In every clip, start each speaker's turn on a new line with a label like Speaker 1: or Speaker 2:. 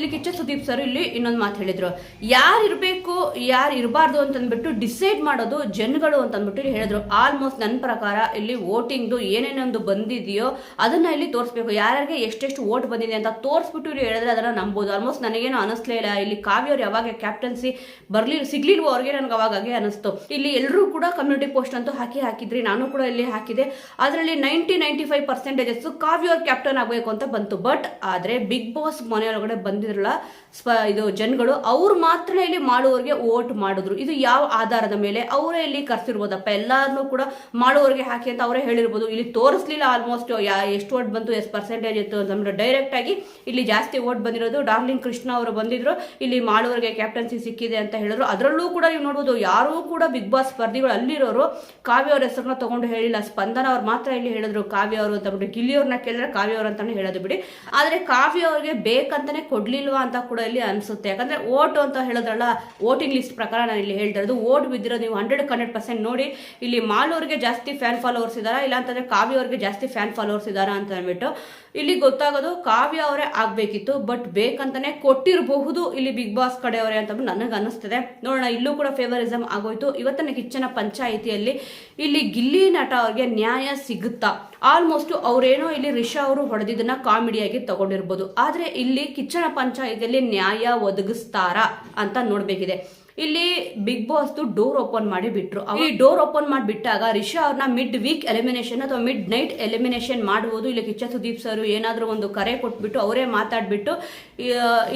Speaker 1: ಇಲ್ಲಿ ಕಿಚ್ಚ ಸುದೀಪ್ ಸರ್ ಇಲ್ಲಿ ಇನ್ನೊಂದು ಮಾತು ಹೇಳಿದ್ರು, ಯಾರು ಇರಬೇಕು ಯಾರು ಇರಬಾರ್ದು ಅಂತಂದ್ಬಿಟ್ಟು ಡಿಸೈಡ್ ಮಾಡೋದು ಜನಗಳು ಅಂತಂದ್ಬಿಟ್ಟು ಇಲ್ಲಿ ಹೇಳಿದ್ರು. ಆಲ್ಮೋಸ್ಟ್ ನನ್ನ ಪ್ರಕಾರ ಇಲ್ಲಿ ವೋಟಿಂಗ್ದು ಏನೇನೊಂದು ಬಂದಿದೆಯೋ ಅದನ್ನ ಇಲ್ಲಿ ತೋರಿಸ್ಬೇಕು, ಯಾರ್ಯಾರಿಗೆ ಎಷ್ಟೆಷ್ಟು ವೋಟ್ ಬಂದಿದೆ ಅಂತ ತೋರಿಸ್ಬಿಟ್ಟು ಇಲ್ಲಿ ಹೇಳಿದ್ರೆ ಅದನ್ನ ನಂಬೋದು. ಆಲ್ಮೋಸ್ಟ್ ನನಗೇನು ಅನಿಸ್ಲೇ ಇಲ್ಲ, ಇಲ್ಲಿ ಕಾವ್ಯ ಅವ್ರು ಯಾವಾಗ ಕ್ಯಾಪ್ಟನ್ಸಿ ಸಿಗ್ಲಿಲ್ವೋ ಅವ್ರಿಗೆ ನನಗೆ ಅವಾಗೆ ಅನಿಸ್ತು. ಇಲ್ಲಿ ಎಲ್ಲರೂ ಕೂಡ ಕಮ್ಯುನಿಟಿ ಪೋಸ್ಟ್ ಅಂತೂ ಹಾಕಿದ್ರಿ, ನಾನು ಕೂಡ ಇಲ್ಲಿ ಹಾಕಿದೆ. ಅದರಲ್ಲಿ 95% ಕಾವ್ಯ ಅವ್ರ ಕ್ಯಾಪ್ಟನ್ ಆಗಬೇಕು ಅಂತ ಬಂತು. ಬಟ್ ಆದ್ರೆ ಬಿಗ್ ಬಾಸ್ ಮನೆಯೊಳಗಡೆ ಬಂದಿರಲ್ಲ ಇದು ಜನಗಳು, ಅವ್ರು ಮಾತ್ರ ಇಲ್ಲಿ ಮಾಡುವವರಿಗೆ ವೋಟ್ ಮಾಡಿದ್ರು. ಇದು ಯಾವ ಆಧಾರದ ಮೇಲೆ? ಅವರೇ ಇಲ್ಲಿ ಕರ್ಸಿರ್ಬೋದಪ್ಪ, ಎಲ್ಲಾರನ್ನೂ ಕೂಡ ಮಾಡುವವರಿಗೆ ಹಾಕಿ ಅಂತ ಅವರೇ ಹೇಳಿರ್ಬೋದು. ಇಲ್ಲಿ ತೋರಿಸ್ಲಿಲ್ಲ ಆಲ್ಮೋಸ್ಟ್ ಎಷ್ಟು ವೋಟ್ ಬಂತು, ಎಷ್ಟು ಪರ್ಸೆಂಟೇಜ್ ಇತ್ತು ಅಂತ. ಡೈರೆಕ್ಟ್ ಆಗಿ ಇಲ್ಲಿ ಜಾಸ್ತಿ ವೋಟ್ ಬಂದಿರೋದು ಡಾರ್ಲಿಂಗ್ ಕೃಷ್ಣ ಅವರು ಬಂದಿದ್ರು, ಇಲ್ಲಿ ಮಾಡುವವರಿಗೆ ಕ್ಯಾಪ್ಟನ್ಸಿ ಸಿಕ್ಕಿದೆ ಅಂತ ಹೇಳಿದ್ರು. ಅದರಲ್ಲೂ ಕೂಡ ನೀವು ನೋಡ್ಬೋದು, ಯಾರೂ ಕೂಡ ಬಿಗ್ ಬಾಸ್ ಸ್ಪರ್ಧಿಗಳು ಅಲ್ಲಿರೋರು ಕಾವ್ಯ ಅವ್ರ ಹೆಸರನ್ನ ತಗೊಂಡು ಹೇಳಿಲ್ಲ. ಸ್ಪಂದನ ಅವ್ರು ಮಾತ್ರ ಇಲ್ಲಿ ಹೇಳಿದ್ರು ಕಾವ್ಯ ಅವರು ಅಂತ ಬಿಟ್ಟು. ಗಿಲ್ಲಿಯವ್ರನ್ನ ಕೇಳಿದ್ರೆ ಕಾವ್ಯ ಅವರು ಅಂತಾನೆ ಹೇಳೋದು ಬಿಡಿ. ಆದ್ರೆ ಕಾವ್ಯ ಅವ್ರಿಗೆ ಬೇಕಂತಾನೆ ಕೊಡ್ಲಿಲ್ವಾ ಅಂತ ಕೂಡ ಇಲ್ಲಿ ಅನ್ಸುತ್ತೆ. ಯಾಕಂದ್ರೆ ವೋಟ್ ಅಂತ ಹೇಳಿದ್ರಲ್ಲ, ವೋಟಿಂಗ್ ಲಿಸ್ಟ್ ಪ್ರಕಾರ ನಾನು ಇಲ್ಲಿ ಹೇಳ್ತಾ ಇರೋದು, ವೋಟ್ ಬಿದ್ದಿರೋದು ನೀವು 100% ನೋಡಿ. ಇಲ್ಲಿ ಮಾಲೂರಿಗೆ ಜಾಸ್ತಿ ಫ್ಯಾನ್ ಫಾಲೋವರ್ಸ್ ಇದಾರ, ಇಲ್ಲ ಅಂತಂದ್ರೆ ಕಾವ್ಯ ಅವ್ರಿಗೆ ಜಾಸ್ತಿ ಫ್ಯಾನ್ ಫಾಲೋವರ್ಸ್ ಇದಾರ ಅಂತ ಅಂದ್ಬಿಟ್ಟು ಇಲ್ಲಿ ಗೊತ್ತಾಗೋದು ಕಾವ್ಯ ಅವರೇ ಆಗ್ಬೇಕಿತ್ತು. ಬಟ್ ಬೇಕಂತಾನೆ ಕೊಟ್ಟಿರಬಹುದು ಇಲ್ಲಿ ಬಿಗ್ ಬಾಸ್ ಕಡೆಯವರೇ ಅಂತ ನನಗೆ ಅನಿಸ್ತದೆ. ನೋಡೋಣ, ಇಲ್ಲೂ ಕೂಡ ಫೇವರಿಸಮ್ ಆಗೋಯ್ತು. ಇವತ್ತಿನ ಕಿಚ್ಚನ ಪಂಚಾಯಿತಿಯಲ್ಲಿ ಇಲ್ಲಿ ಗಿಲ್ಲಿ ನಟ ಅವ್ರಿಗೆ ನ್ಯಾಯ ಸಿಗುತ್ತಾ? ಆಲ್ಮೋಸ್ಟ್ ಅವ್ರೇನೋ ಇಲ್ಲಿ ರಿಷಾ ಅವರು ಹೊಡೆದಿದ್ದನ್ನ ಕಾಮಿಡಿಯಾಗಿ ತಗೊಂಡಿರ್ಬೋದು, ಆದ್ರೆ ಇಲ್ಲಿ ಕಿಚ್ಚನ ಪಂಚಾಯಿತಿಯಲ್ಲಿ ನ್ಯಾಯ ಒದಗಿಸ್ತಾರಾ ಅಂತ ನೋಡ್ಬೇಕಿದೆ. ಇಲ್ಲಿ ಬಿಗ್ ಬಾಸ್ ಡೋರ್ ಓಪನ್ ಮಾಡಿ ಬಿಟ್ರು. ಈ ಡೋರ್ ಓಪನ್ ಮಾಡಿ ಬಿಟ್ಟಾಗ ರಿಷಾ ಅವ್ರನ್ನ ಮಿಡ್ ವೀಕ್ ಎಲಿಮಿನೇಷನ್ ಅಥವಾ ಮಿಡ್ ನೈಟ್ ಎಲಿಮಿನೇಷನ್ ಮಾಡಬಹುದು. ಇಲ್ಲಿ ಕಿಚ್ಚ ಸುದೀಪ್ ಸರ್ ಏನಾದ್ರೂ ಒಂದು ಕರೆ ಕೊಟ್ಬಿಟ್ಟು ಅವರೇ ಮಾತಾಡ್ಬಿಟ್ಟು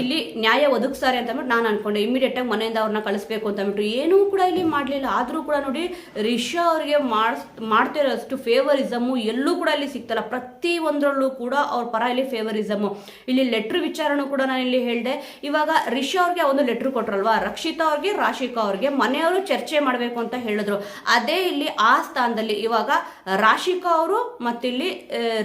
Speaker 1: ಇಲ್ಲಿ ನ್ಯಾಯ ಒದಗಿಸ್ತಾರೆ ಅಂತ ನಾನು ಅನ್ಕೊಂಡೆ. ಇಮಿಡಿಯೇಟ್ ಆಗಿ ಮನೆಯಿಂದ ಅವ್ರನ್ನ ಕಳಿಸ್ಬೇಕು ಅಂತ ಅಂದ್ಬಿಟ್ಟು ಏನೂ ಕೂಡ ಇಲ್ಲಿ ಮಾಡ್ಲಿಲ್ಲ. ಆದ್ರೂ ಕೂಡ ನೋಡಿ, ರಿಷಾ ಅವ್ರಿಗೆ ಮಾಡ್ತಿರೋಷ್ಟು ಫೇವರಿಸಮು ಎಲ್ಲೂ ಕೂಡ ಇಲ್ಲಿ ಸಿಗ್ತಲ್ಲ. ಪ್ರತಿ ಒಂದರಲ್ಲೂ ಕೂಡ ಅವ್ರ ಪರ ಇಲ್ಲಿ ಫೇವರಿಸಮು. ಇಲ್ಲಿ ಲೆಟ್ರ್ ವಿಚಾರನೂ ಕೂಡ ನಾನು ಇಲ್ಲಿ ಹೇಳಿದೆ. ಇವಾಗ ರಿಷಾ ಅವ್ರಿಗೆ ಒಂದು ಲೆಟ್ರ್ ಕೊಟ್ರಲ್ವಾ, ರಕ್ಷಿತಾ ಅವ್ರಿಗೆ ರಾಶಿಕಾ ಅವ್ರಿಗೆ ಮನೆಯವರು ಚರ್ಚೆ ಮಾಡಬೇಕು ಅಂತ ಹೇಳಿದ್ರು. ಅದೇ ಇಲ್ಲಿ ಆ ಸ್ಥಾನದಲ್ಲಿ ಇವಾಗ ರಾಶಿಕಾ ಅವರು ಮತ್ತಿಲ್ಲಿ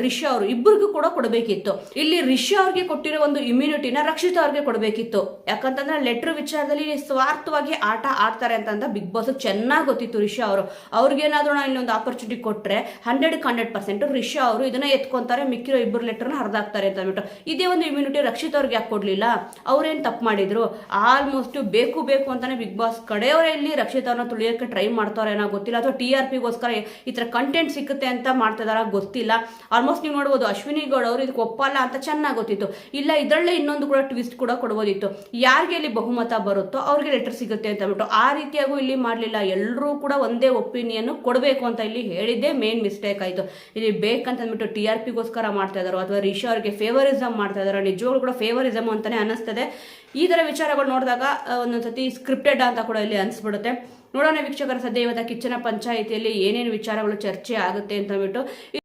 Speaker 1: ರಿಷಾ ಅವರು ಇಬ್ಬರಿಗೂ ಕೂಡ ಕೊಡಬೇಕಿತ್ತು. ಇಲ್ಲಿ ರಿಷಾ ಅವ್ರಿಗೆ ಕೊಟ್ಟಿರೋ ಒಂದು ಇಮ್ಯುನಿಟಿನ ರಕ್ಷಿತಾ ಅವ್ರಿಗೆ ಕೊಡಬೇಕಿತ್ತು. ಯಾಕಂತಂದ್ರೆ ಲೆಟರ್ ವಿಚಾರದಲ್ಲಿ ಸ್ವಾರ್ಥವಾಗಿ ಆಟ ಆಡ್ತಾರೆ ಅಂತ ಬಿಗ್ ಬಾಸ್ ಚೆನ್ನಾಗಿ ಗೊತ್ತಿತ್ತು. ರಿಷಾ ಅವರು ಅವ್ರಿಗೇನಾದ್ರೂ ನಾನು ಇನ್ನೊಂದು ಆಪರ್ಚುನಿಟಿ ಕೊಟ್ರೆ 100% ರಿಷಾ ಅವರು ಇದನ್ನ ಎತ್ಕೊಂತಾರೆ, ಮಿಕ್ಕಿರೋ ಇಬ್ಬರು ಲೆಟರ್ನ ಹರಿದಾಕ್ತಾರೆ ಅಂತ ಅಂದ್ಬಿಟ್ಟು. ಇದೇ ಒಂದು ಇಮ್ಯುನಿಟಿ ರಕ್ಷಿತಾ ಅವ್ರಿಗೆ ಯಾಕೆ ಕೊಡ್ಲಿಲ್ಲ? ಅವ್ರೇನ್ ತಪ್ಪು ಮಾಡಿದ್ರು? ಆಲ್ಮೋಸ್ಟ್ ಬೇಕು ಅಂತಾನೆ ಬಿಗ್ ಬಾಸ್ ಕಡೆಯವರೇ ಇಲ್ಲಿ ರಕ್ಷಿತಾವ್ರನ್ನ ತುಳಿಯೋಕೆ ಟ್ರೈ ಮಾಡ್ತಾರ ಏನೋ ಗೊತ್ತಿಲ್ಲ, ಅಥವಾ TRPಗೋಸ್ಕರ ಈ ತರ ಕಂಟೆಂಟ್ ಸಿಕ್ಕುತ್ತೆ ಅಂತ ಮಾಡ್ತಿದಾರ ಗೊತ್ತಿಲ್ಲ. ಆಲ್ಮೋಸ್ಟ್ ನೀವು ನೋಡ್ಬೋದು, ಅಶ್ವಿನಿ ಗೌಡ ಅವರು ಇದಕ್ಕೆ ಒಪ್ಪಲ್ಲ ಅಂತ ಚೆನ್ನಾಗಿ ಗೊತ್ತಿತ್ತು. ಇಲ್ಲ ಇದರಲ್ಲೇ ಇನ್ನೊಂದು ಕೂಡ ಟ್ವಿಸ್ಟ್ ಕೂಡ ಕೊಡ್ಬೋದಿತ್ತು, ಯಾರಿಗೆ ಇಲ್ಲಿ ಬಹುಮತ ಬರುತ್ತೋ ಅವ್ರಿಗೆ ಲೆಟರ್ ಸಿಗುತ್ತೆ ಅಂತ ಅಂದ್ಬಿಟ್ಟು. ಆ ರೀತಿಯಾಗೂ ಇಲ್ಲಿ ಮಾಡ್ಲಿಲ್ಲ. ಎಲ್ಲರೂ ಕೂಡ ಒಂದೇ ಒಪಿನಿಯನ್ ಕೊಡಬೇಕು ಅಂತ ಇಲ್ಲಿ ಹೇಳಿದ್ದೆ ಮೇನ್ ಮಿಸ್ಟೇಕ್ ಆಯ್ತು. ಇಲ್ಲಿ ಬೇಕಂತ ಅಂದ್ಬಿಟ್ಟು TRPಗೋಸ್ಕರ ಮಾಡ್ತಾ ಇದಾರೋ ಅಥವಾ ರಿಷಾ ಅವ್ರಿಗೆ ಫೇವರಿಸಮ್ ಮಾಡ್ತಾ ಇದಾರೋ, ನಿಜವಾಗ್ಲೂ ಕೂಡ ಫೇವರಿಸಮ್ ಅಂತಾನೆ ಅನಿಸ್ತದೆ. ಈ ತರ ವಿಚಾರಗಳು ನೋಡಿದಾಗ ಒಂದೊಂದ್ಸತಿ ಸ್ಕ್ರಿಪ್ಟೆಡ್ ಅಂತ ಕೂಡ ಇಲ್ಲಿ ಅನ್ಸ್ಬಿಡುತ್ತೆ. ನೋಡೋಣ ವೀಕ್ಷಕರ, ಸದ್ಯ ಇವತ್ತ ಕಿಚ್ಚನ ಪಂಚಾಯಿತಿಯಲ್ಲಿ ಏನೇನು ವಿಚಾರಗಳು ಚರ್ಚೆ ಆಗುತ್ತೆ ಅಂತ ಅಂದ್ಬಿಟ್ಟು.